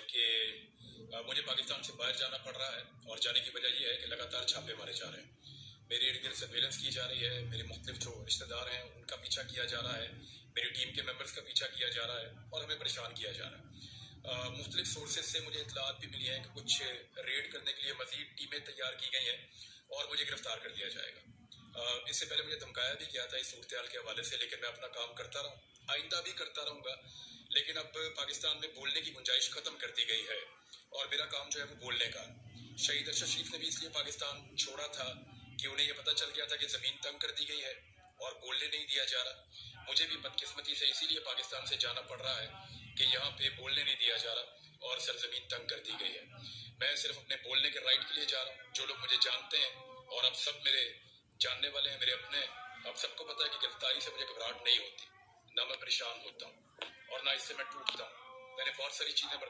کہ مجھے پاکستان سے باہر جانا پڑ رہا ہے، اور جانے کی وجہ یہ ہے کہ لگاتار چھاپے مارے جا رہے ہیں، میری ارد گرد سرویلنس کی جا رہی ہے، میرے مختلف جو رشتہ دار ہیں ان کا پیچھا کیا جا رہا ہے، میری ٹیم کے ممبرز کا پیچھا کیا جا رہا ہے، اور ہمیں پریشان کیا جا رہا ہے۔ مختلف سورسز سے مجھے اطلاعات بھی ملی ہیں کہ کچھ ریڈ کرنے کے لیے مزید ٹیمیں تیار کی گئی ہیں اور مجھے گرفتار کر دیا جائے گا۔ اس سے پہلے مجھے دھمکایا بھی گیا تھا اس صورتحال کے حوالے سے، لیکن میں اپنا کام کرتا رہا ہوں، آئندہ بھی کرتا رہوں گا، لیکن اب پاکستان میں بولنے کی گنجائش ختم کر دی گئی ہے، اور میرا کام جو ہے وہ بولنے کا۔ شہید ارشد شریف نے بھی اس لیے پاکستان چھوڑا تھا کہ انہیں یہ پتہ چل گیا تھا کہ زمین تنگ کر دی گئی ہے اور بولنے نہیں دیا جا رہا۔ مجھے بھی بدقسمتی سے اسی لیے پاکستان سے جانا پڑ رہا ہے کہ یہاں پہ بولنے نہیں دیا جا رہا اور سرزمین تنگ کر دی گئی ہے۔ میں صرف اپنے بولنے کے رائٹ کے لیے جا رہا ہوں۔ جو لوگ مجھے جانتے ہیں، اور اب سب میرے جاننے والے ہیں، میرے اپنے ہیں، اب سب کو پتہ ہے کہ گرفتاری سے مجھے گھبراہٹ نہیں ہوتی، نہ میں پریشان ہوتا ہوں اور نہ اس سے میں ٹوٹتا ہوں۔ میں نے بہت ساری چیزیں برداشت